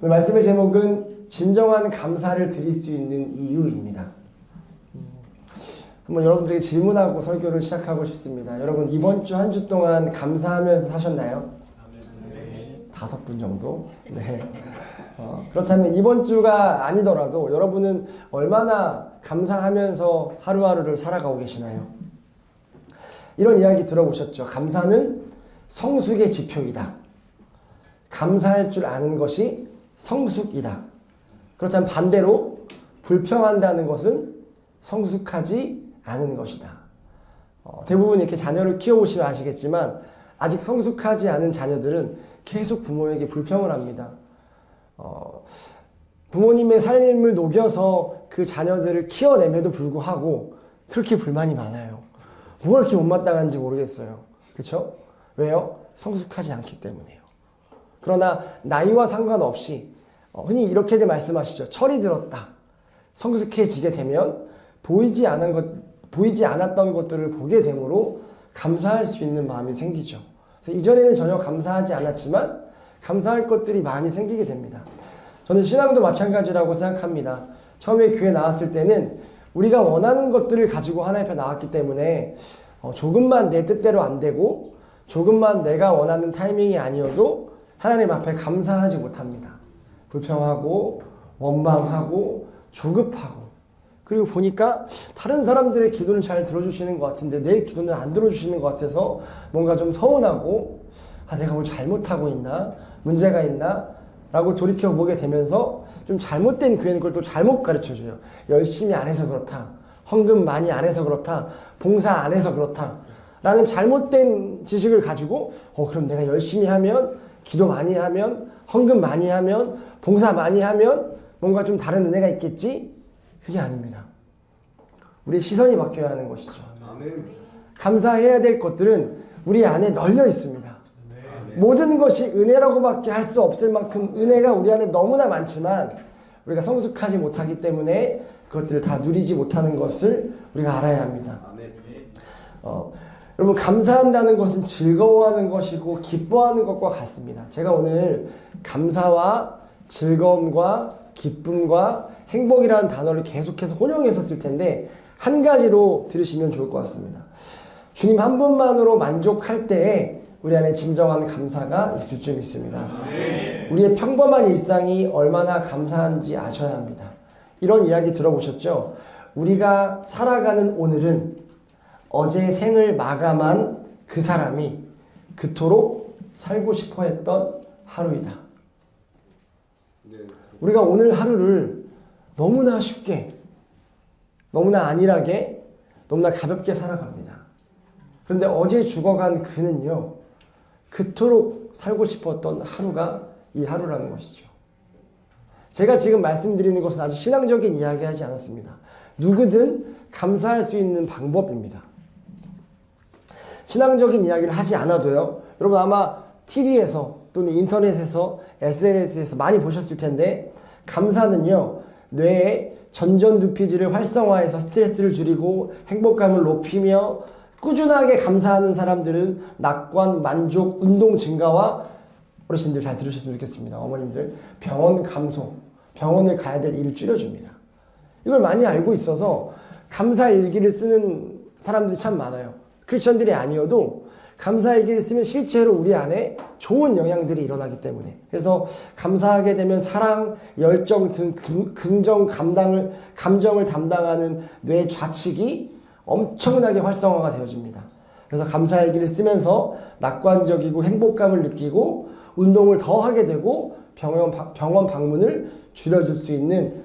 오늘 말씀의 제목은 진정한 감사를 드릴 수 있는 이유입니다. 한번 여러분들에게 질문하고 설교를 시작하고 싶습니다. 여러분 이번 주 한 주 동안 감사하면서 사셨나요? 5분 정도? 네. 그렇다면 이번 주가 아니더라도 여러분은 얼마나 감사하면서 하루하루를 살아가고 계시나요? 이런 이야기 들어보셨죠? 감사는 성숙의 지표이다. 감사할 줄 아는 것이 성숙이다. 그렇다면 반대로 불평한다는 것은 성숙하지 않은 것이다. 대부분 이렇게 자녀를 키워보시면 아시겠지만 아직 성숙하지 않은 자녀들은 계속 부모에게 불평을 합니다. 부모님의 삶을 녹여서 그 자녀들을 키워냄에도 불구하고 그렇게 불만이 많아요. 뭐가 그렇게 못마땅한지 모르겠어요. 그렇죠? 왜요? 성숙하지 않기 때문이에요. 그러나 나이와 상관없이 흔히 이렇게들 말씀하시죠. 철이 들었다. 성숙해지게 되면 보이지 않았던 것들을 보게 되므로 감사할 수 있는 마음이 생기죠. 그래서 이전에는 전혀 감사하지 않았지만 감사할 것들이 많이 생기게 됩니다. 저는 신앙도 마찬가지라고 생각합니다. 처음에 교회 나왔을 때는 우리가 원하는 것들을 가지고 하나님 앞에 나왔기 때문에 조금만 내 뜻대로 안 되고 조금만 내가 원하는 타이밍이 아니어도 하나님 앞에 감사하지 못합니다. 불평하고 원망하고 조급하고 그리고 보니까 다른 사람들의 기도는 잘 들어주시는 것 같은데 내 기도는 안 들어주시는 것 같아서 뭔가 좀 서운하고 내가 뭘 잘못하고 있나? 문제가 있나? 라고 돌이켜보게 되면서 좀 잘못된 교회는 그걸 또 잘못 가르쳐줘요. 열심히 안 해서 그렇다. 헌금 많이 안 해서 그렇다. 봉사 안 해서 그렇다. 라는 잘못된 지식을 가지고 그럼 내가 열심히 하면 기도 많이 하면 헌금 많이 하면 봉사 많이 하면 뭔가 좀 다른 은혜가 있겠지? 그게 아닙니다. 우리의 시선이 바뀌어야 하는 것이죠. 감사해야 될 것들은 우리 안에 널려 있습니다. 모든 것이 은혜라고밖에 할 수 없을 만큼 은혜가 우리 안에 너무나 많지만 우리가 성숙하지 못하기 때문에 그것들을 다 누리지 못하는 것을 우리가 알아야 합니다. 여러분 감사한다는 것은 즐거워하는 것이고 기뻐하는 것과 같습니다. 제가 오늘 감사와 즐거움과 기쁨과 행복이라는 단어를 계속해서 혼용해서 쓸 텐데 한 가지로 들으시면 좋을 것 같습니다. 주님 한 분만으로 만족할 때에 우리 안에 진정한 감사가 있을 줄 믿습니다. 우리의 평범한 일상이 얼마나 감사한지 아셔야 합니다. 이런 이야기 들어보셨죠? 우리가 살아가는 오늘은 어제 생을 마감한 그 사람이 그토록 살고 싶어 했던 하루이다. 우리가 오늘 하루를 너무나 쉽게, 너무나 안일하게, 너무나 가볍게 살아갑니다. 그런데 어제 죽어간 그는요, 그토록 살고 싶었던 하루가 이 하루라는 것이죠. 제가 지금 말씀드리는 것은 아직 신앙적인 이야기하지 않았습니다. 누구든 감사할 수 있는 방법입니다. 신앙적인 이야기를 하지 않아도요. 여러분 아마 TV에서 또는 인터넷에서 SNS에서 많이 보셨을 텐데 감사는요. 뇌의 전전두피질을 활성화해서 스트레스를 줄이고 행복감을 높이며 꾸준하게 감사하는 사람들은 낙관, 만족, 운동 증가와 어르신들 잘 들으셨으면 좋겠습니다. 어머님들 병원 감소, 병원을 가야 될 일을 줄여줍니다. 이걸 많이 알고 있어서 감사 일기를 쓰는 사람들이 참 많아요. 크리스천들이 아니어도 감사 일기를 쓰면 실제로 우리 안에 좋은 영향들이 일어나기 때문에 그래서 감사하게 되면 사랑, 열정 등 긍정 감정을 담당하는 뇌 좌측이 엄청나게 활성화가 되어집니다. 그래서 감사 일기를 쓰면서 낙관적이고 행복감을 느끼고 운동을 더 하게 되고 병원 방문을 줄여줄 수 있는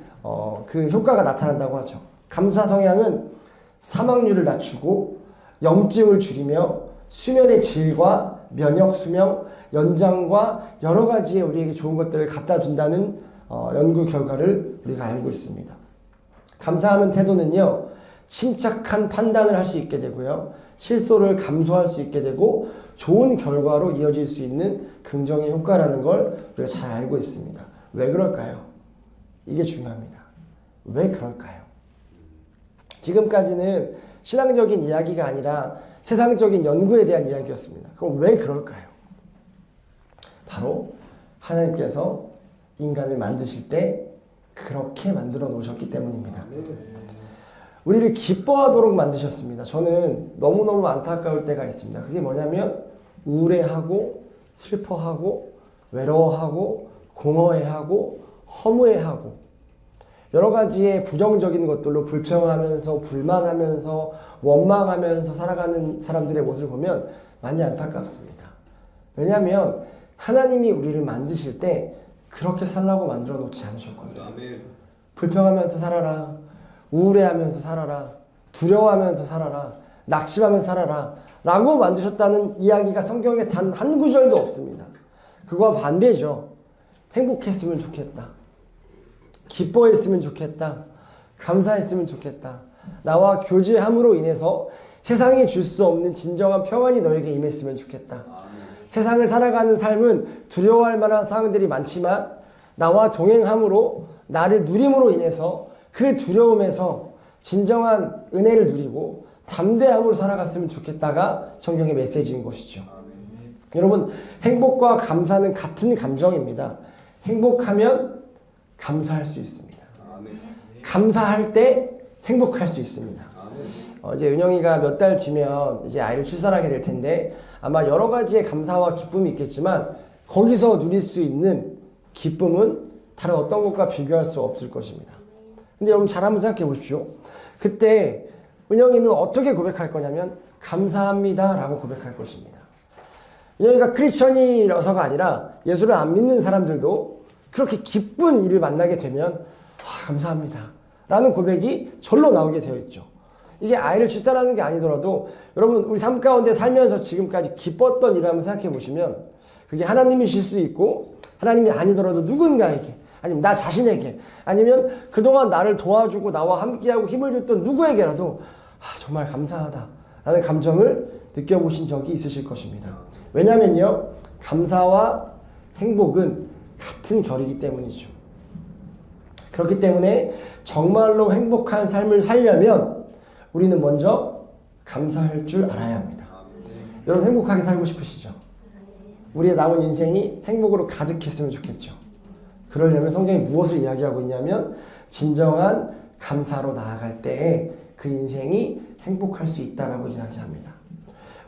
그 효과가 나타난다고 하죠. 감사 성향은 사망률을 낮추고 염증을 줄이며 수면의 질과 면역 수명, 연장과 여러 가지의 우리에게 좋은 것들을 갖다 준다는 연구 결과를 우리가 알고 있습니다. 감사하는 태도는요, 침착한 판단을 할 수 있게 되고요, 실소를 감소할 수 있게 되고 좋은 결과로 이어질 수 있는 긍정의 효과라는 걸 우리가 잘 알고 있습니다. 왜 그럴까요? 이게 중요합니다. 왜 그럴까요? 지금까지는 신앙적인 이야기가 아니라 세상적인 연구에 대한 이야기였습니다. 그럼 왜 그럴까요? 바로 하나님께서 인간을 만드실 때 그렇게 만들어 놓으셨기 때문입니다. 우리를 기뻐하도록 만드셨습니다. 저는 너무너무 안타까울 때가 있습니다. 그게 뭐냐면 우울해하고 슬퍼하고 외로워하고 공허해하고 허무해하고 여러 가지의 부정적인 것들로 불평하면서 불만하면서 원망하면서 살아가는 사람들의 모습을 보면 많이 안타깝습니다. 왜냐하면 하나님이 우리를 만드실 때 그렇게 살라고 만들어 놓지 않으셨거든요. 불평하면서 살아라. 우울해하면서 살아라. 두려워하면서 살아라. 낙심하면서 살아라. 라고 만드셨다는 이야기가 성경에 단 한 구절도 없습니다. 그거와 반대죠. 행복했으면 좋겠다. 기뻐했으면 좋겠다. 감사했으면 좋겠다. 나와 교제함으로 인해서 세상이 줄 수 없는 진정한 평안이 너에게 임했으면 좋겠다. 세상을 살아가는 삶은 두려워할 만한 상황들이 많지만 나와 동행함으로 나를 누림으로 인해서 그 두려움에서 진정한 은혜를 누리고 담대함으로 살아갔으면 좋겠다가 성경의 메시지인 것이죠. 여러분, 행복과 감사는 같은 감정입니다. 행복하면 감사할 수 있습니다. 감사할 때 행복할 수 있습니다. 이제 은영이가 몇 달 뒤면 이제 아이를 출산하게 될 텐데 아마 여러 가지의 감사와 기쁨이 있겠지만 거기서 누릴 수 있는 기쁨은 다른 어떤 것과 비교할 수 없을 것입니다. 근데 여러분 잘 한번 생각해 보십시오. 그때 은영이는 어떻게 고백할 거냐면 감사합니다 라고 고백할 것입니다. 은영이가 크리스천이라서가 아니라 예수를 안 믿는 사람들도 그렇게 기쁜 일을 만나게 되면 감사합니다 라는 고백이 절로 나오게 되어 있죠. 이게 아이를 출산하는 게 아니더라도 여러분 우리 삶 가운데 살면서 지금까지 기뻤던 일을 한번 생각해 보시면 그게 하나님이실 수도 있고 하나님이 아니더라도 누군가에게 아니면 나 자신에게 아니면 그동안 나를 도와주고 나와 함께하고 힘을 줬던 누구에게라도 정말 감사하다 라는 감정을 느껴보신 적이 있으실 것입니다. 왜냐면요 감사와 행복은 같은 결이기 때문이죠. 그렇기 때문에 정말로 행복한 삶을 살려면 우리는 먼저 감사할 줄 알아야 합니다. 여러분 행복하게 살고 싶으시죠? 우리의 남은 인생이 행복으로 가득했으면 좋겠죠. 그러려면 성경이 무엇을 이야기하고 있냐면 진정한 감사로 나아갈 때에 그 인생이 행복할 수 있다라고 이야기합니다.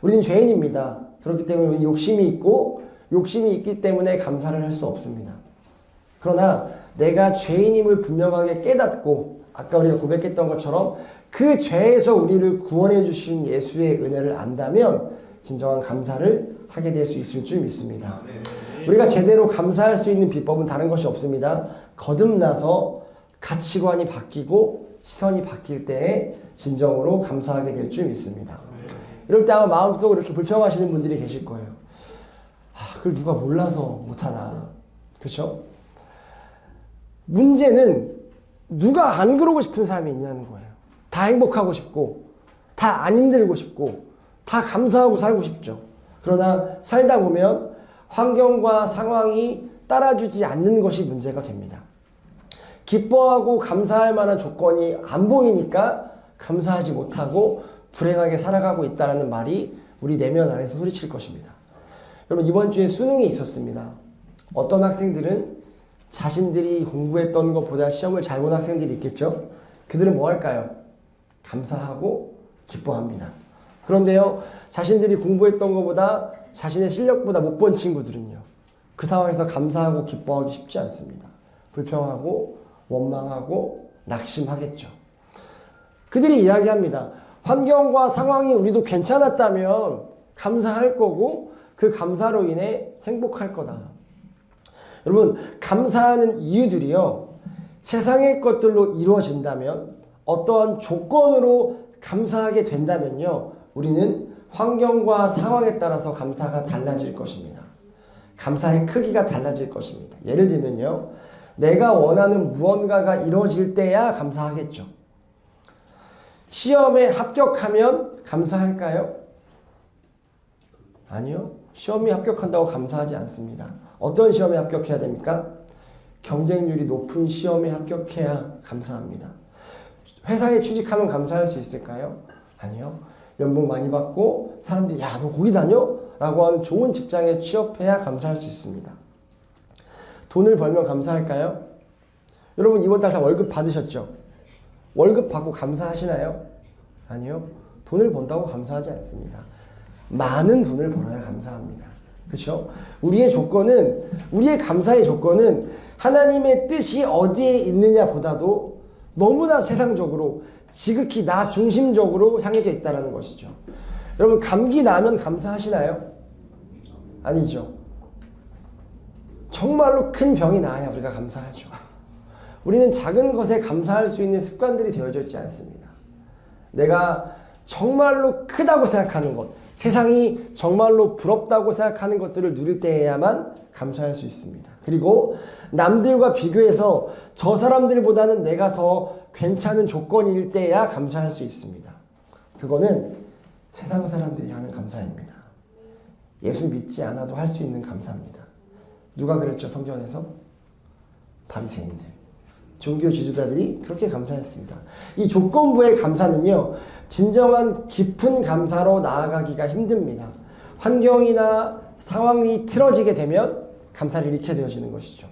우리는 죄인입니다. 그렇기 때문에 욕심이 있고 욕심이 있기 때문에 감사를 할 수 없습니다. 그러나 내가 죄인임을 분명하게 깨닫고 아까 우리가 고백했던 것처럼 그 죄에서 우리를 구원해 주신 예수의 은혜를 안다면 진정한 감사를 하게 될 수 있을 줄 믿습니다. 우리가 제대로 감사할 수 있는 비법은 다른 것이 없습니다. 거듭나서 가치관이 바뀌고 시선이 바뀔 때에 진정으로 감사하게 될 줄 믿습니다. 이럴 때 아마 마음속으로 이렇게 불평하시는 분들이 계실 거예요. 그걸 누가 몰라서 못하나. 그렇죠? 문제는 누가 안 그러고 싶은 사람이 있냐는 거예요. 다 행복하고 싶고 다 안 힘들고 싶고 다 감사하고 살고 싶죠. 그러나 살다 보면 환경과 상황이 따라주지 않는 것이 문제가 됩니다. 기뻐하고 감사할 만한 조건이 안 보이니까 감사하지 못하고 불행하게 살아가고 있다는 말이 우리 내면 안에서 소리칠 것입니다. 여러분 이번 주에 수능이 있었습니다. 어떤 학생들은 자신들이 공부했던 것보다 시험을 잘 본 학생들이 있겠죠. 그들은 뭐 할까요? 감사하고 기뻐합니다. 그런데요 자신들이 공부했던 것보다 자신의 실력보다 못 본 친구들은요 그 상황에서 감사하고 기뻐하기 쉽지 않습니다. 불평하고 원망하고 낙심하겠죠. 그들이 이야기합니다. 환경과 상황이 우리도 괜찮았다면 감사할 거고 그 감사로 인해 행복할 거다. 여러분 감사하는 이유들이요 세상의 것들로 이루어진다면 어떠한 조건으로 감사하게 된다면요 우리는 환경과 상황에 따라서 감사가 달라질 것입니다. 감사의 크기가 달라질 것입니다. 예를 들면요 내가 원하는 무언가가 이루어질 때야 감사하겠죠. 시험에 합격하면 감사할까요? 아니요. 시험에 합격한다고 감사하지 않습니다. 어떤 시험에 합격해야 됩니까? 경쟁률이 높은 시험에 합격해야 감사합니다. 회사에 취직하면 감사할 수 있을까요? 아니요. 연봉 많이 받고 사람들이 야, 너 거기 다녀? 라고 하는 좋은 직장에 취업해야 감사할 수 있습니다. 돈을 벌면 감사할까요? 여러분 이번 달 다 월급 받으셨죠? 월급 받고 감사하시나요? 아니요. 돈을 번다고 감사하지 않습니다. 많은 돈을 벌어야 감사합니다. 그렇죠? 우리의 감사의 조건은 하나님의 뜻이 어디에 있느냐 보다도 너무나 세상적으로 지극히 나 중심적으로 향해져 있다는 것이죠. 여러분 감기 나면 감사하시나요? 아니죠. 정말로 큰 병이 나야 우리가 감사하죠. 우리는 작은 것에 감사할 수 있는 습관들이 되어져 있지 않습니다. 내가 정말로 크다고 생각하는 것, 세상이 정말로 부럽다고 생각하는 것들을 누릴 때에야만 감사할 수 있습니다. 그리고 남들과 비교해서 저 사람들보다는 내가 더 괜찮은 조건일 때야 감사할 수 있습니다. 그거는 세상 사람들이 하는 감사입니다. 예수 믿지 않아도 할 수 있는 감사입니다. 누가 그랬죠? 성경에서? 바리새인들, 종교 지도자들이 그렇게 감사했습니다. 이 조건부의 감사는요, 진정한 깊은 감사로 나아가기가 힘듭니다. 환경이나 상황이 틀어지게 되면 감사를 잃게 되어지는 것이죠.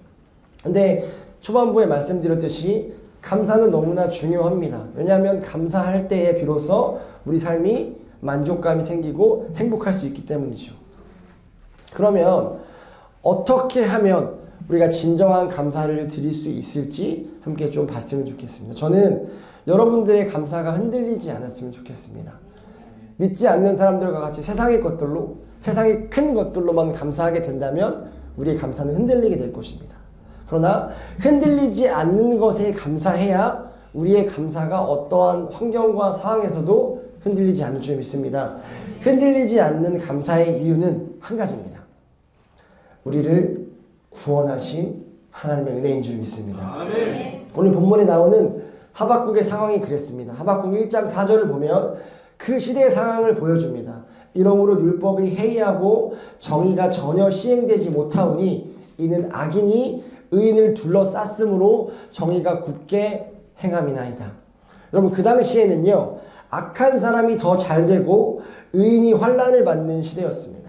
근데 초반부에 말씀드렸듯이 감사는 너무나 중요합니다. 왜냐하면 감사할 때에 비로소 우리 삶이 만족감이 생기고 행복할 수 있기 때문이죠. 그러면 어떻게 하면 우리가 진정한 감사를 드릴 수 있을지 함께 좀 봤으면 좋겠습니다. 저는 여러분들의 감사가 흔들리지 않았으면 좋겠습니다. 믿지 않는 사람들과 같이 세상의 것들로, 세상의 큰 것들로만 감사하게 된다면 우리의 감사는 흔들리게 될 것입니다. 그러나 흔들리지 않는 것에 감사해야 우리의 감사가 어떠한 환경과 상황에서도 흔들리지 않을 줄 믿습니다. 흔들리지 않는 감사의 이유는 한 가지입니다. 우리를 구원하신 하나님의 은혜인 줄 믿습니다. 아멘. 오늘 본문에 나오는 하박국의 상황이 그랬습니다. 하박국 1장 4절을 보면 그 시대의 상황을 보여줍니다. 이러므로 율법이 해이하고 정의가 전혀 시행되지 못하오니 이는 악인이 의인을 둘러쌌으므로 정의가 굳게 행함이나이다. 여러분 그 당시에는요, 악한 사람이 더 잘되고 의인이 환난을 받는 시대였습니다.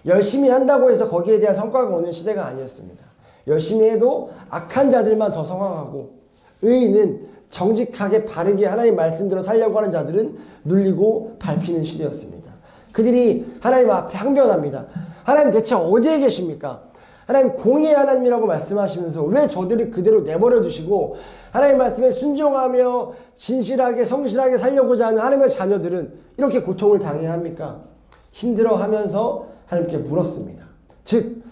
열심히 한다고 해서 거기에 대한 성과가 오는 시대가 아니었습니다. 열심히 해도 악한 자들만 더 성황하고 의인은 정직하게 바르게 하나님 말씀대로 살려고 하는 자들은 눌리고 밟히는 시대였습니다. 그들이 하나님 앞에 항변합니다. 하나님 대체 어디에 계십니까? 하나님 공의의 하나님이라고 말씀하시면서 왜 저들을 그대로 내버려 두시고 하나님 말씀에 순종하며 진실하게 성실하게 살려고자 하는 하나님의 자녀들은 이렇게 고통을 당해야 합니까? 힘들어하면서 하나님께 물었습니다. 즉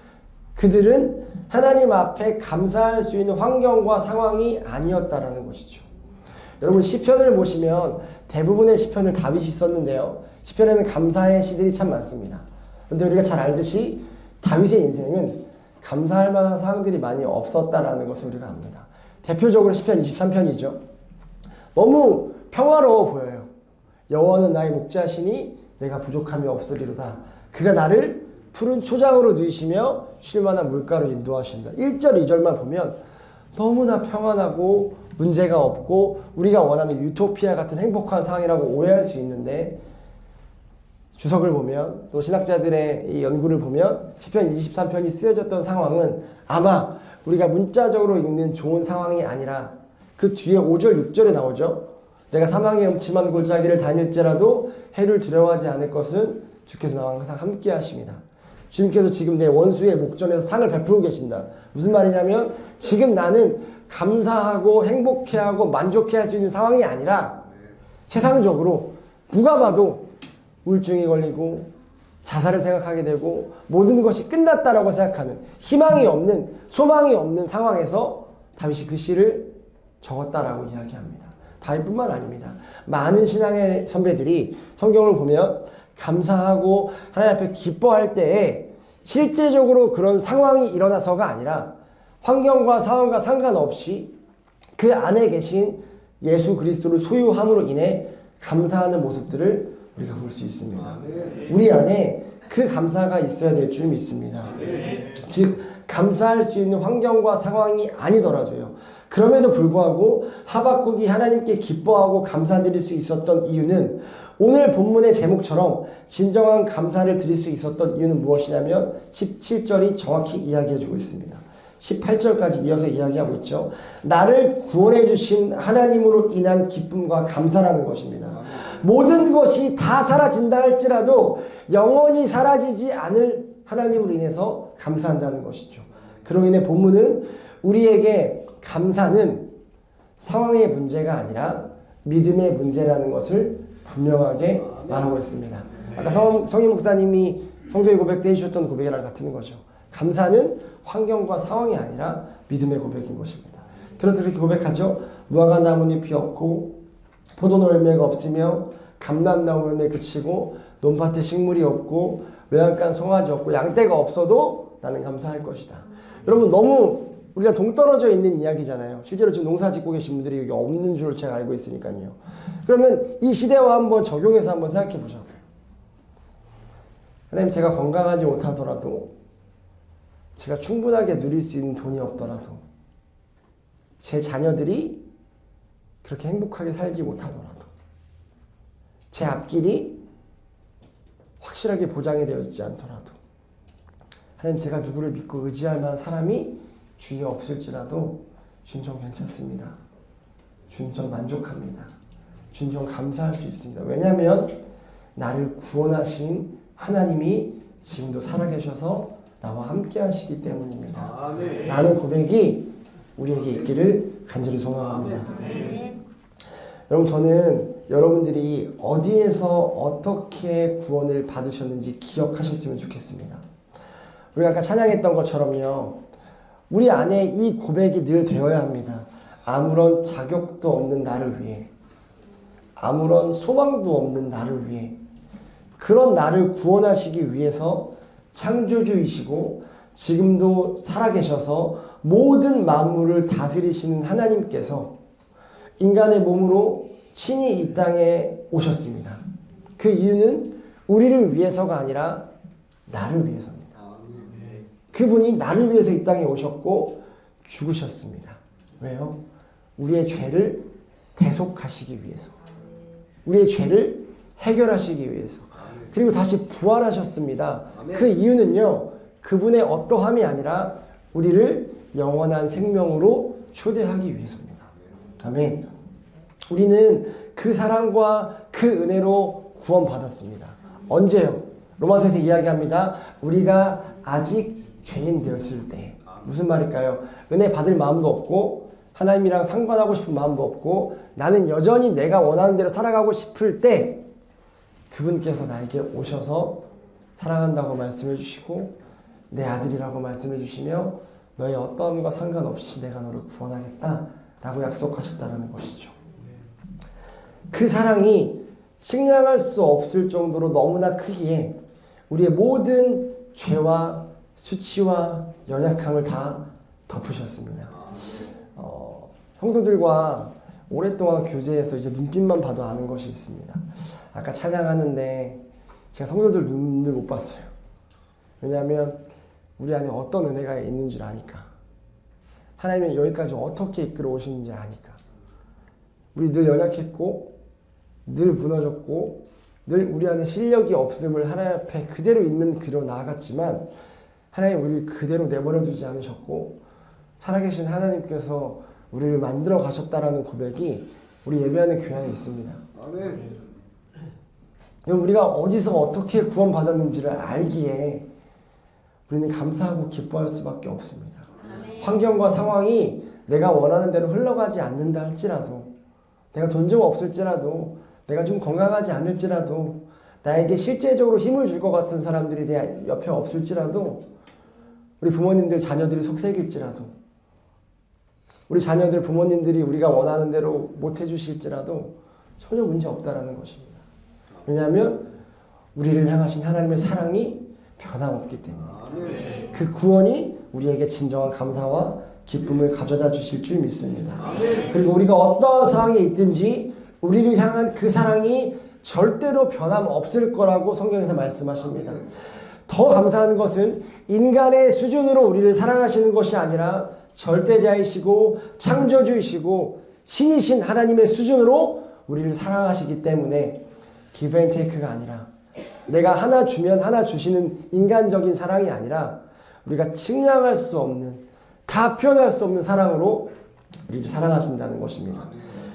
그들은 하나님 앞에 감사할 수 있는 환경과 상황이 아니었다라는 것이죠. 여러분 시편을 보시면 대부분의 시편을 다윗이 썼는데요. 시편에는 감사의 시들이 참 많습니다. 그런데 우리가 잘 알듯이 다윗의 인생은 감사할 만한 상황들이 많이 없었다라는 것을 우리가 압니다. 대표적으로 시편 23편이죠. 너무 평화로워 보여요. 여호와는 나의 목자시니 내가 부족함이 없으리로다. 그가 나를 푸른 초장으로 누이시며 쉴 만한 물가로 인도하신다. 1절 2절만 보면 너무나 평안하고 문제가 없고 우리가 원하는 유토피아 같은 행복한 상황이라고 오해할 수 있는데 주석을 보면 또 신학자들의 이 연구를 보면 시편 23편이 쓰여졌던 상황은 아마 우리가 문자적으로 읽는 좋은 상황이 아니라 그 뒤에 5절 6절에 나오죠. 내가 사망의 음침한 골짜기를 다닐지라도 해를 두려워하지 않을 것은 주께서 나와 항상 함께 하십니다. 주님께서 지금 내 원수의 목전에서 상을 베풀고 계신다. 무슨 말이냐면 지금 나는 감사하고 행복해하고 만족해할 수 있는 상황이 아니라 세상적으로 누가 봐도 우울증이 걸리고 자살을 생각하게 되고 모든 것이 끝났다라고 생각하는 희망이 없는 소망이 없는 상황에서 다윗이 그 시를 적었다라고 이야기합니다. 다윗뿐만 아닙니다. 많은 신앙의 선배들이 성경을 보면 감사하고 하나님 앞에 기뻐할 때에 실제적으로 그런 상황이 일어나서가 아니라 환경과 상황과 상관없이 그 안에 계신 예수 그리스도를 소유함으로 인해 감사하는 모습들을 우리가 볼 수 있습니다. 우리 안에 그 감사가 있어야 될 줄 믿습니다. 즉 감사할 수 있는 환경과 상황이 아니더라도요. 그럼에도 불구하고 하박국이 하나님께 기뻐하고 감사드릴 수 있었던 이유는 오늘 본문의 제목처럼 진정한 감사를 드릴 수 있었던 이유는 무엇이냐면 17절이 정확히 이야기해주고 있습니다. 18절까지 이어서 이야기하고 있죠. 나를 구원해 주신 하나님으로 인한 기쁨과 감사라는 것입니다. 모든 것이 다 사라진다 할지라도 영원히 사라지지 않을 하나님으로 인해서 감사한다는 것이죠. 그로 인해 본문은 우리에게 감사는 상황의 문제가 아니라 믿음의 문제라는 것을 분명하게 말하고 있습니다. 아까 성희 목사님이 성도의 고백 때 해주셨던 고백이랑 같은 거죠. 감사는 환경과 상황이 아니라 믿음의 고백인 것입니다. 그래서 그렇게 고백하죠. 무화과 나뭇잎이 없고 포도나무 열매가 없으며 감람나무 열매 그치고 논밭에 식물이 없고 외양간 송아지 없고 양떼가 없어도 나는 감사할 것이다. 여러분 너무 우리가 동떨어져 있는 이야기잖아요. 실제로 지금 농사 짓고 계신 분들이 여기 없는 줄 제가 알고 있으니까요. 그러면 이 시대와 한번 적용해서 한번 생각해 보자고요. 하나님, 제가 건강하지 못하더라도, 제가 충분하게 누릴 수 있는 돈이 없더라도, 제 자녀들이 그렇게 행복하게 살지 못하더라도, 제 앞길이 확실하게 보장이 되어 있지 않더라도, 하나님, 제가 누구를 믿고 의지할 만한 사람이 주위에 없을지라도 주님, 전 괜찮습니다. 주님, 전 만족합니다. 주님, 전 감사할 수 있습니다. 왜냐하면 나를 구원하신 하나님이 지금도 살아계셔서 나와 함께 하시기 때문입니다. 아멘. 라는 고백이 우리에게 있기를 간절히 소망합니다. 아멘. 여러분, 저는 여러분들이 어디에서 어떻게 구원을 받으셨는지 기억하셨으면 좋겠습니다. 우리가 아까 찬양했던 것처럼요, 우리 안에 이 고백이 늘 되어야 합니다. 아무런 자격도 없는 나를 위해, 아무런 소망도 없는 나를 위해, 그런 나를 구원하시기 위해서 창조주이시고 지금도 살아계셔서 모든 만물을 다스리시는 하나님께서 인간의 몸으로 친히 이 땅에 오셨습니다. 그 이유는 우리를 위해서가 아니라 나를 위해서입니다. 그분이 나를 위해서 이 땅에 오셨고 죽으셨습니다. 왜요? 우리의 죄를 대속하시기 위해서, 우리의 죄를 해결하시기 위해서, 그리고 다시 부활하셨습니다. 그 이유는요, 그분의 어떠함이 아니라 우리를 영원한 생명으로 초대하기 위해서입니다. 아멘. 우리는 그 사랑과 그 은혜로 구원받았습니다. 언제요? 로마서에서 이야기합니다. 우리가 아직 죄인 되었을 때. 무슨 말일까요? 은혜 받을 마음도 없고 하나님이랑 상관하고 싶은 마음도 없고 나는 여전히 내가 원하는 대로 살아가고 싶을 때 그분께서 나에게 오셔서 사랑한다고 말씀해 주시고 내 아들이라고 말씀해 주시며 너의 어떠함과 상관없이 내가 너를 구원하겠다라고 약속하셨다는 것이죠. 그 사랑이 측량할 수 없을 정도로 너무나 크기에 우리의 모든 죄와 수치와 연약함을 다 덮으셨습니다. 성도들과 오랫동안 교제해서 이제 눈빛만 봐도 아는 것이 있습니다. 아까 찬양하는데 제가 성도들 눈을 못 봤어요. 왜냐하면 우리 안에 어떤 은혜가 있는 줄 아니까. 하나님이 여기까지 어떻게 이끌어 오시는지 아니까. 우리 늘 연약했고 늘 무너졌고 늘 우리 안에 실력이 없음을 하나님 앞에 그대로 있는 그로 나아갔지만 하나님 우리를 그대로 내버려 두지 않으셨고 살아계신 하나님께서 우리를 만들어 가셨다라는 고백이 우리 예배하는 교회 안에 있습니다. 아멘. 우리가 어디서 어떻게 구원받았는지를 알기에 우리는 감사하고 기뻐할 수밖에 없습니다. 아멘. 환경과 상황이 내가 원하는 대로 흘러가지 않는다 할지라도, 내가 돈 좀 없을지라도, 내가 좀 건강하지 않을지라도, 나에게 실제적으로 힘을 줄 것 같은 사람들이 내 옆에 없을지라도, 우리 부모님들 자녀들이 속색일지라도, 우리 자녀들 부모님들이 우리가 원하는 대로 못 해주실지라도 전혀 문제 없다라는 것입니다. 왜냐하면 우리를 향하신 하나님의 사랑이 변함없기 때문에 그 구원이 우리에게 진정한 감사와 기쁨을 가져다 주실 줄 믿습니다. 그리고 우리가 어떤 상황에 있든지 우리를 향한 그 사랑이 절대로 변함없을 거라고 성경에서 말씀하십니다. 더 감사한 것은 인간의 수준으로 우리를 사랑하시는 것이 아니라 절대자이시고 창조주이시고 신이신 하나님의 수준으로 우리를 사랑하시기 때문에 give and take가 아니라 내가 하나 주면 하나 주시는 인간적인 사랑이 아니라 우리가 측량할 수 없는 다 표현할 수 없는 사랑으로 우리를 사랑하신다는 것입니다.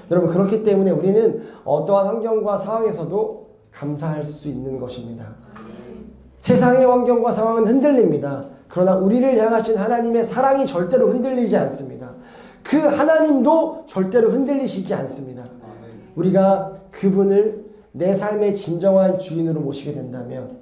여러분, 그렇기 때문에 우리는 어떠한 환경과 상황에서도 감사할 수 있는 것입니다. 세상의 환경과 상황은 흔들립니다. 그러나 우리를 향하신 하나님의 사랑이 절대로 흔들리지 않습니다. 그 하나님도 절대로 흔들리시지 않습니다. 우리가 그분을 내 삶의 진정한 주인으로 모시게 된다면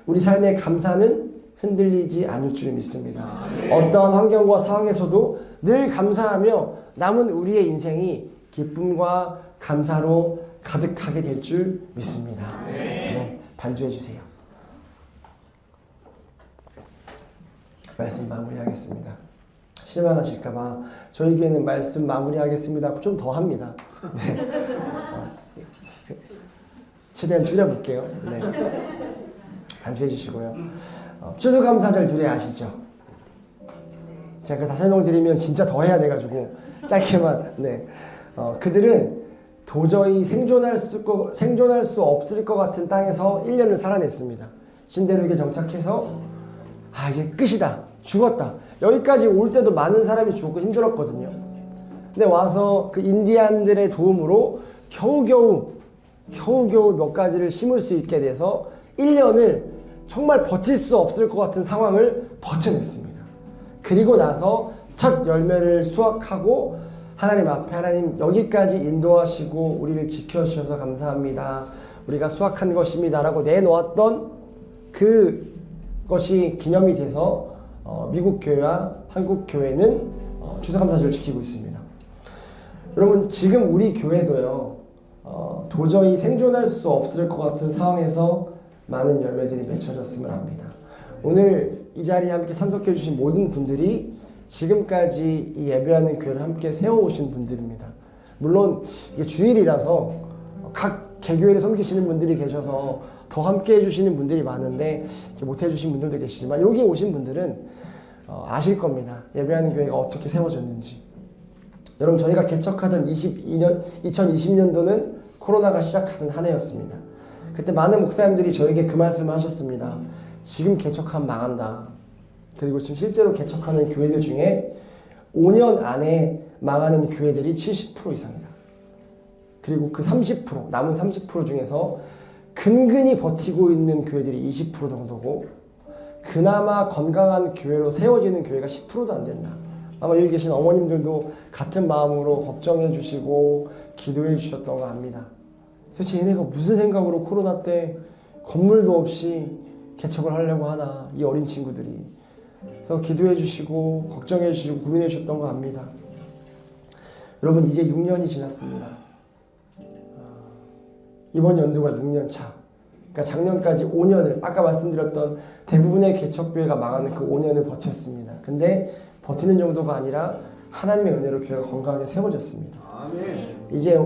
우리 삶의 감사는 흔들리지 않을 줄 믿습니다. 어떠한 환경과 상황에서도 늘 감사하며 남은 우리의 인생이 기쁨과 감사로 가득하게 될 줄 믿습니다. 네, 반주해 주세요. 말씀 마무리하겠습니다. 실망하실까봐 저희 교회는 말씀 마무리하겠습니다 좀 더 합니다. 네. 최대한 줄여볼게요. 네. 반주해 주시고요. 추수감사절 노래 아시죠? 제가 다 설명드리면 진짜 더 해야 돼가지고 짧게만. 네. 그들은 도저히 생존할 수 없을 것 같은 땅에서 1년을 살아냈습니다. 신대륙에 정착해서 이제 끝이다, 죽었다, 여기까지 올 때도 많은 사람이 죽고 힘들었거든요. 근데 와서 그 인디안들의 도움으로 겨우겨우 몇 가지를 심을 수 있게 돼서 1년을 정말 버틸 수 없을 것 같은 상황을 버텨냈습니다. 그리고 나서 첫 열매를 수확하고 하나님 앞에, 하나님 여기까지 인도하시고 우리를 지켜주셔서 감사합니다, 우리가 수확한 것입니다 라고 내놓았던 그것이 기념이 돼서 미국 교회와 한국 교회는 추수감사절을 지키고 있습니다. 여러분, 지금 우리 교회도요, 도저히 생존할 수 없을 것 같은 상황에서 많은 열매들이 맺혀졌음을 압니다. 오늘 이 자리에 함께 참석해 주신 모든 분들이 지금까지 이 예배하는 교회를 함께 세워오신 분들입니다. 물론 이게 주일이라서 각 개교회를 섬기시는 분들이 계셔서 더 함께 해주시는 분들이 많은데 못 해주신 분들도 계시지만 여기 오신 분들은 아실 겁니다. 예배하는 교회가 어떻게 세워졌는지. 여러분, 저희가 개척하던 2020년도는 코로나가 시작하던 한 해였습니다. 그때 많은 목사님들이 저에게 그 말씀을 하셨습니다. 지금 개척하면 망한다. 그리고 지금 실제로 개척하는 교회들 중에 5년 안에 망하는 교회들이 70% 이상이다. 그리고 그 30%, 남은 30% 중에서 근근히 버티고 있는 교회들이 20% 정도고 그나마 건강한 교회로 세워지는 교회가 10%도 안 된다. 아마 여기 계신 어머님들도 같은 마음으로 걱정해 주시고 기도해 주셨던 거 압니다. 도대체 얘네가 무슨 생각으로 코로나 때 건물도 없이 개척을 하려고 하나, 이 어린 친구들이. 그래서 기도해 주시고 걱정해 주시고 고민해 주셨던 거 압니다. 여러분, 이제 6년이 지났습니다. 이번 연도가 6년 차. 그러니까 작년까지 5년을, 아까 말씀드렸던 대부분의 개척교회가 망하는 그 5년을 버텼습니다. 근데 버티는 정도가 아니라 하나님의 은혜로 교회가 건강하게 세워졌습니다. 아멘. 이제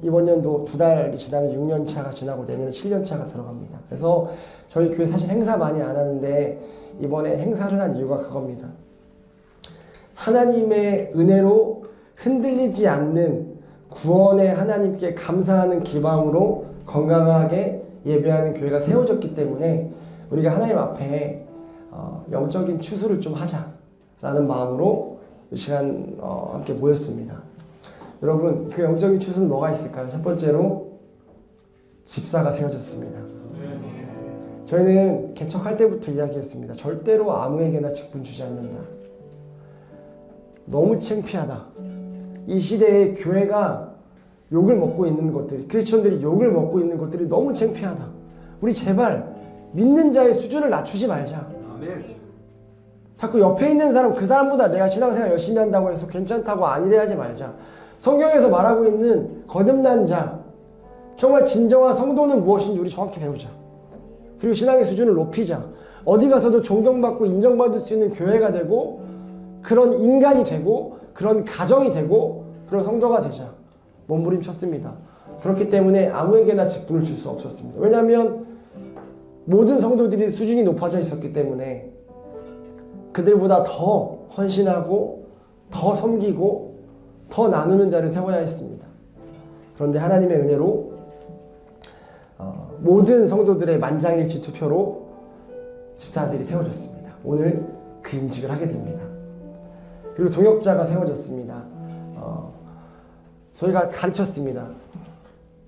이번 연도 2달이 지나면 6년 차가 지나고 내년에 7년 차가 들어갑니다. 그래서 저희 교회 사실 행사 많이 안 하는데 이번에 행사를 한 이유가 그겁니다. 하나님의 은혜로 흔들리지 않는 구원의 하나님께 감사하는 기방으로 건강하게 예배하는 교회가 세워졌기 때문에 우리가 하나님 앞에 영적인 추수를 좀 하자라는 마음으로 이 시간 함께 모였습니다. 여러분, 그 영적인 추수는 뭐가 있을까요? 첫 번째로 집사가 세워졌습니다. 저희는 개척할 때부터 이야기했습니다. 절대로 아무에게나 직분 주지 않는다. 너무 창피하다. 이 시대에 교회가 욕을 먹고 있는 것들이, 크리스천들이 욕을 먹고 있는 것들이 너무 창피하다. 우리 제발 믿는 자의 수준을 낮추지 말자. 아멘. 자꾸 옆에 있는 사람, 그 사람보다 내가 신앙생활 열심히 한다고 해서 괜찮다고 안일해하지 말자. 성경에서 말하고 있는 거듭난 자, 정말 진정한 성도는 무엇인지 우리 정확히 배우자. 그리고 신앙의 수준을 높이자. 어디 가서도 존경받고 인정받을 수 있는 교회가 되고 그런 인간이 되고 그런 가정이 되고 그런 성도가 되자. 몸부림쳤습니다. 그렇기 때문에 아무에게나 직분을 줄 수 없었습니다. 왜냐하면 모든 성도들이 수준이 높아져 있었기 때문에 그들보다 더 헌신하고 더 섬기고 더 나누는 자를 세워야 했습니다. 그런데 하나님의 은혜로 모든 성도들의 만장일치 투표로 집사들이 세워졌습니다. 오늘 그 임직을 하게 됩니다. 그리고 동역자가 세워졌습니다. 저희가 가르쳤습니다.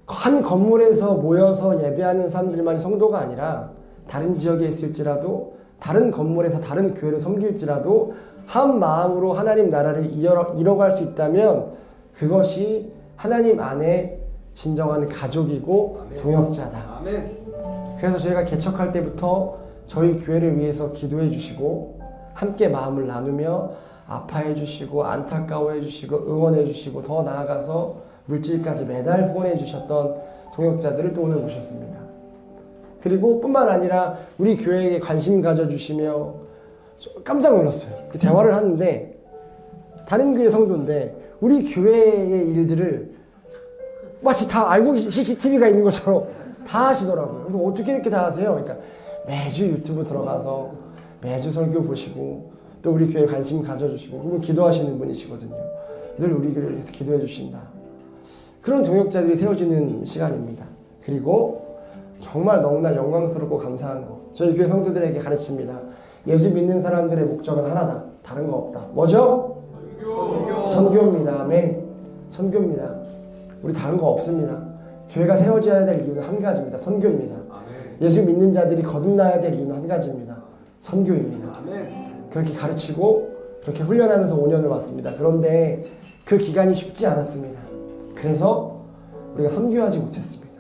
한 건물에서 모여서 예배하는 사람들만이 성도가 아니라 다른 지역에 있을지라도 다른 건물에서 다른 교회를 섬길지라도 한 마음으로 하나님 나라를 이뤄갈 수 있다면 그것이 하나님 안에 진정한 가족이고 아멘. 동역자다. 아멘. 그래서 저희가 개척할 때부터 저희 교회를 위해서 기도해 주시고 함께 마음을 나누며 아파해 주시고 안타까워해 주시고 응원해 주시고 더 나아가서 물질까지 매달 후원해 주셨던 동역자들을 또 오늘 모셨습니다. 그리고 뿐만 아니라 우리 교회에 관심 가져주시며 깜짝 놀랐어요. 그 대화를 하는데 다른 교회 성도인데 우리 교회의 일들을 마치 다 알고 CCTV가 있는 것처럼 다 하시더라고요. 그래서 어떻게 이렇게 다 하세요? 그러니까 매주 유튜브 들어가서 매주 설교 보시고 또 우리 교회에 관심 가져주시고 그분 기도하시는 분이시거든요. 늘 우리 교회에 대해서 기도해 주신다. 그런 동역자들이 세워지는 시간입니다. 그리고 정말 너무나 영광스럽고 감사한 거 저희 교회 성도들에게 가르칩니다. 예수 믿는 사람들의 목적은 하나다. 다른 거 없다. 뭐죠? 선교입니다. 아멘. 선교입니다. 우리 다른 거 없습니다. 교회가 세워져야 될 이유는 한 가지입니다. 선교입니다. 예수 믿는 자들이 거듭나야 될 이유는 한 가지입니다. 선교입니다. 그렇게 가르치고 그렇게 훈련하면서 5년을 왔습니다. 그런데 그 기간이 쉽지 않았습니다. 그래서 우리가 선교하지 못했습니다.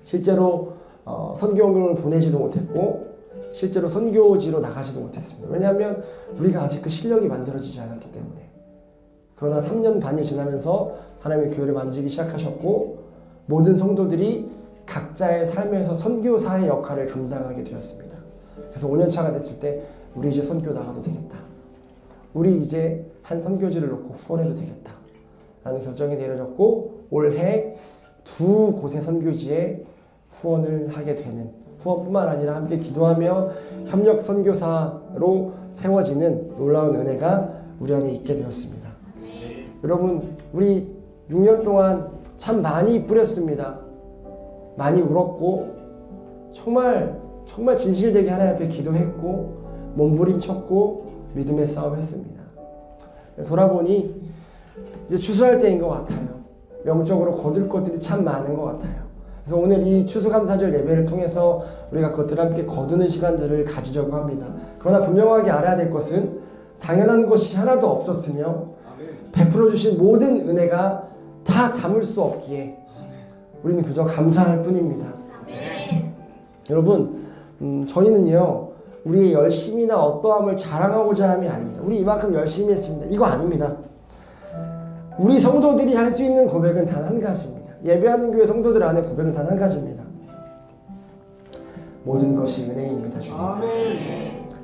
실제로 선교원금을 보내지도 못했고 실제로 선교지로 나가지도 못했습니다. 왜냐하면 우리가 아직 그 실력이 만들어지지 않았기 때문에. 그러나 3년 반이 지나면서 하나님의 교회를 만지기 시작하셨고 모든 성도들이 각자의 삶에서 선교사의 역할을 감당하게 되었습니다. 그래서 5년 차가 됐을 때 우리 이제 선교 나가도 되겠다. 우리 이제 한 선교지를 놓고 후원해도 되겠다. 라는 결정이 내려졌고 올해 2곳의 선교지에 후원을 하게 되는 후원뿐만 아니라 함께 기도하며 협력 선교사로 세워지는 놀라운 은혜가 우리 안에 있게 되었습니다. 여러분 우리 6년 동안 참 많이 뿌렸습니다. 많이 울었고 정말 진실되게 하나님 앞에 기도했고 몸부림쳤고 믿음의 싸움 했습니다. 돌아보니 이제 추수할 때인 것 같아요. 영적으로 거둘 것들이 참 많은 것 같아요. 그래서 오늘 이 추수감사절 예배를 통해서 우리가 그것들을 함께 거두는 시간들을 가지려고 합니다. 그러나 분명하게 알아야 될 것은 당연한 것이 하나도 없었으며 베풀어 주신 모든 은혜가 다 담을 수 없기에 우리는 그저 감사할 뿐입니다. 여러분 저희는요 우리의 열심이나 어떠함을 자랑하고자 함이 아닙니다. 우리 이만큼 열심히 했습니다. 이거 아닙니다. 우리 성도들이 할 수 있는 고백은 단 한 가지입니다. 예배하는 교회 성도들 안에 고백은 단 한 가지입니다. 모든 것이 은혜입니다. 주님.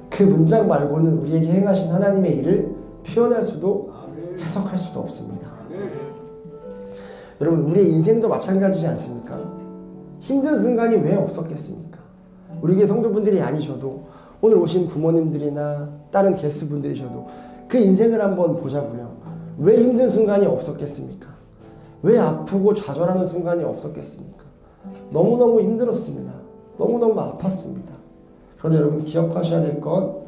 그 문장 말고는 우리에게 행하신 하나님의 일을 표현할 수도 해석할 수도 없습니다. 여러분 우리의 인생도 마찬가지지 않습니까? 힘든 순간이 왜 없었겠습니까? 우리 교회 성도분들이 아니셔도 오늘 오신 부모님들이나 다른 게스트분들이셔도 그 인생을 한번 보자고요. 왜 힘든 순간이 없었겠습니까? 왜 아프고 좌절하는 순간이 없었겠습니까? 너무너무 힘들었습니다. 너무너무 아팠습니다. 그런데 여러분 기억하셔야 될 건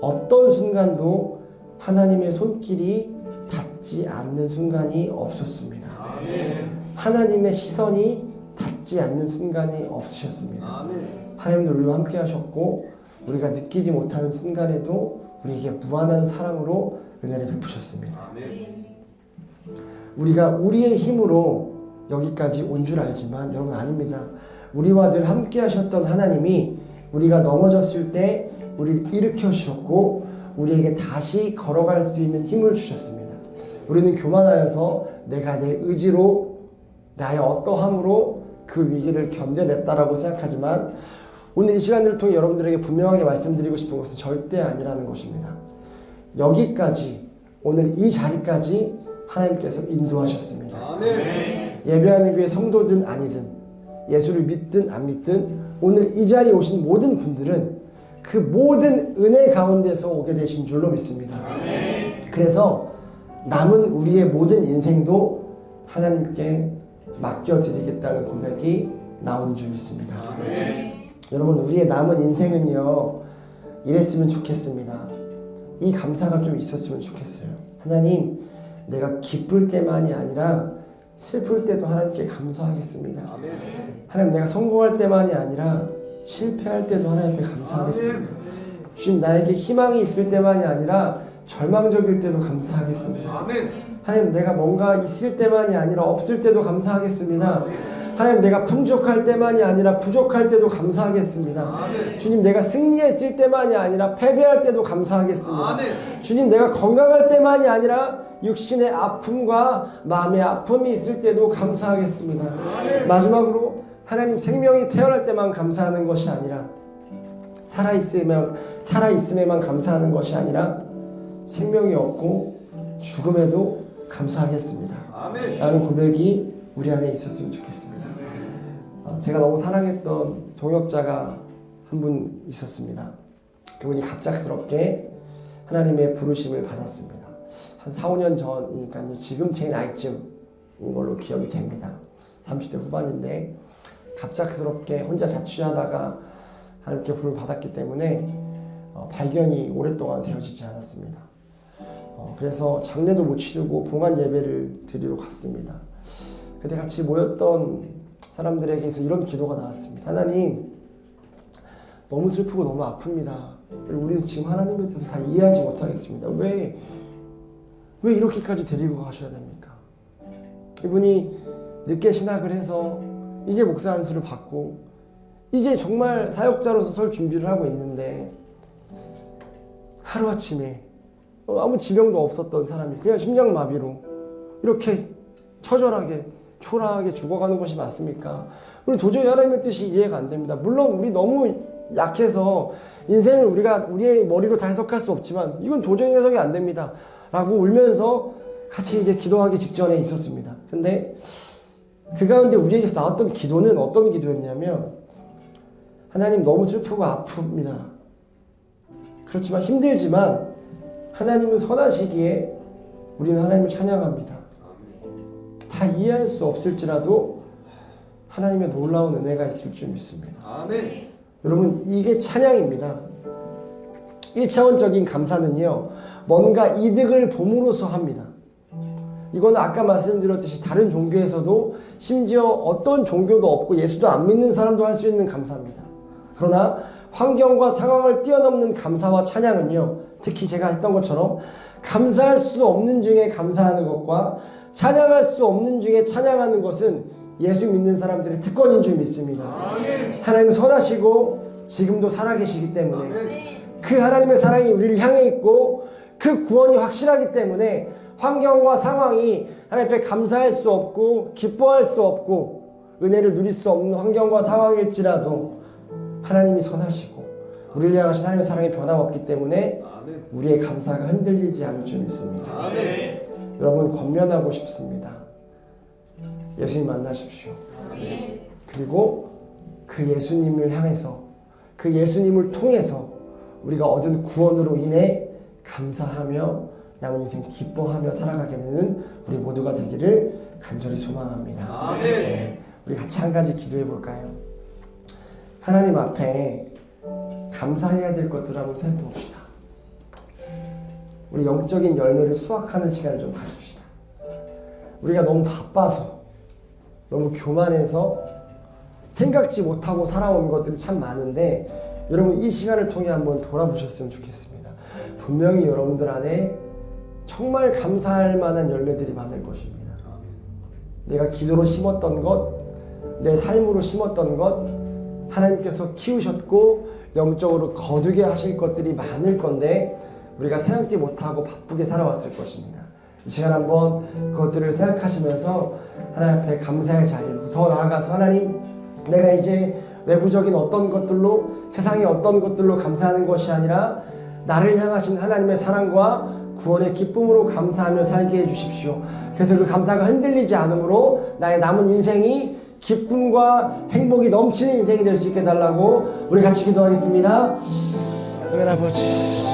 어떤 순간도 하나님의 손길이 닿지 않는 순간이 없었습니다. 하나님의 시선이 닿지 않는 순간이 없으셨습니다. 하나님도 우리와 함께 하셨고 우리가 느끼지 못하는 순간에도 우리에게 무한한 사랑으로 은혜를 베푸셨습니다. 우리가 우리의 힘으로 여기까지 온 줄 알지만 여러분 아닙니다. 우리와 늘 함께 하셨던 하나님이 우리가 넘어졌을 때 우리를 일으켜 주셨고 우리에게 다시 걸어갈 수 있는 힘을 주셨습니다. 우리는 교만하여서 내가 내 의지로 나의 어떠함으로 그 위기를 견뎌냈다라고 생각하지만 오늘 이 시간을 통해 여러분들에게 분명하게 말씀드리고 싶은 것은 절대 아니라는 것입니다. 여기까지 오늘 이 자리까지 하나님께서 인도하셨습니다. 아멘. 예배하는 교회 성도든 아니든 예수를 믿든 안 믿든 오늘 이 자리에 오신 모든 분들은 그 모든 은혜 가운데서 오게 되신 줄로 믿습니다. 아멘. 그래서 남은 우리의 모든 인생도 하나님께 맡겨드리겠다는 고백이 나오는 줄 믿습니다. 아멘. 여러분 우리의 남은 인생은요 이랬으면 좋겠습니다. 이 감사가 좀 있었으면 좋겠어요. 하나님, 내가 기쁠 때만이 아니라 슬플 때도 하나님께 감사하겠습니다. 하나님, 내가 성공할 때만이 아니라 실패할 때도 하나님께 감사하겠습니다. 주님, 나에게 희망이 있을 때만이 아니라 절망적일 때도 감사하겠습니다. 하나님, 내가 뭔가 있을 때만이 아니라 없을 때도 감사하겠습니다. 하나님, 내가 풍족할 때만이 아니라 부족할 때도 감사하겠습니다. 주님, 내가 승리했을 때만이 아니라 패배할 때도 감사하겠습니다. 주님, 내가 건강할 때만이 아니라 육신의 아픔과 마음의 아픔이 있을 때도 감사하겠습니다. 마지막으로 하나님, 생명이 태어날 때만 감사하는 것이 아니라 살아있음에만 감사하는 것이 아니라 생명이 없고 죽음에도 감사하겠습니다. 라는 고백이 우리 안에 있었으면 좋겠습니다. 제가 너무 사랑했던 동역자가 한 분 있었습니다. 그분이 갑작스럽게 하나님의 부르심을 받았습니다. 한 4, 5년 전이니까요. 지금 제 나이쯤인 걸로 기억이 됩니다. 30대 후반인데 갑작스럽게 혼자 자취하다가 하나님께 부름을 받았기 때문에 발견이 오랫동안 되어지지 않았습니다. 그래서 장례도 못 치르고 봉안 예배를 드리러 갔습니다. 그때 같이 모였던 사람들에게서 이런 기도가 나왔습니다. 하나님, 너무 슬프고 너무 아픕니다. 우리는 지금 하나님의 뜻을 다 이해하지 못하겠습니다. 왜 이렇게까지 데리고 가셔야 됩니까? 이분이 늦게 신학을 해서 이제 목사 안수를 받고 이제 정말 사역자로서 설 준비를 하고 있는데 하루아침에 아무 지병도 없었던 사람이 그냥 심장마비로 이렇게 처절하게 초라하게 죽어가는 것이 맞습니까? 우리 도저히 하나님의 뜻이 이해가 안 됩니다. 물론 우리 너무 약해서 인생을 우리의 머리로 다 해석할 수 없지만 이건 도저히 해석이 안 됩니다. 라고 울면서 같이 이제 기도하기 직전에 있었습니다. 근데 그 가운데 우리에게서 나왔던 기도는 어떤 기도였냐면, 하나님, 너무 슬프고 아픕니다. 그렇지만 힘들지만 하나님은 선하시기에 우리는 하나님을 찬양합니다. 다 이해할 수 없을지라도 하나님의 놀라운 은혜가 있을 줄 믿습니다. 아멘. 여러분, 이게 찬양입니다. 1차원적인 감사는요, 뭔가 이득을 봄으로써 합니다. 이거는 아까 말씀드렸듯이 다른 종교에서도 심지어 어떤 종교도 없고 예수도 안 믿는 사람도 할 수 있는 감사입니다. 그러나 환경과 상황을 뛰어넘는 감사와 찬양은요, 특히 제가 했던 것처럼 감사할 수 없는 중에 감사하는 것과 찬양할 수 없는 중에 찬양하는 것은 예수 믿는 사람들의 특권인 줄 믿습니다. 하나님은 선하시고 지금도 살아계시기 때문에 그 하나님의 사랑이 우리를 향해 있고 그 구원이 확실하기 때문에 환경과 상황이 하나님 앞에 감사할 수 없고 기뻐할 수 없고 은혜를 누릴 수 없는 환경과 상황일지라도 하나님이 선하시고 우리를 향하신 하나님의 사랑이 변함없기 때문에 우리의 감사가 흔들리지 않을 줄 믿습니다. 여러분, 권면하고 싶습니다. 예수님 만나십시오. 그리고 그 예수님을 향해서, 그 예수님을 통해서 우리가 얻은 구원으로 인해 감사하며 남은 인생 기뻐하며 살아가게 되는 우리 모두가 되기를 간절히 소망합니다. 네, 우리 같이 한 가지 기도해 볼까요? 하나님 앞에 감사해야 될 것들을 한번 생각해 봅시다. 우리 영적인 열매를 수확하는 시간을 좀 가집시다. 우리가 너무 바빠서, 너무 교만해서 생각지 못하고 살아온 것들이 참 많은데, 여러분 이 시간을 통해 한번 돌아보셨으면 좋겠습니다. 분명히 여러분들 안에 정말 감사할 만한 열매들이 많을 것입니다. 내가 기도로 심었던 것, 내 삶으로 심었던 것, 하나님께서 키우셨고 영적으로 거두게 하실 것들이 많을 건데 우리가 생각지 못하고 바쁘게 살아왔을 것입니다. 이 시간 한번 그것들을 생각하시면서 하나님 앞에 감사의 자리로, 더 나아가서 하나님, 내가 이제 외부적인 어떤 것들로, 세상의 어떤 것들로 감사하는 것이 아니라 나를 향하신 하나님의 사랑과 구원의 기쁨으로 감사하며 살게 해주십시오. 그래서 그 감사가 흔들리지 않으므로 나의 남은 인생이 기쁨과 행복이 넘치는 인생이 될 수 있게 해달라고 우리 같이 기도하겠습니다. 하나님 아버지,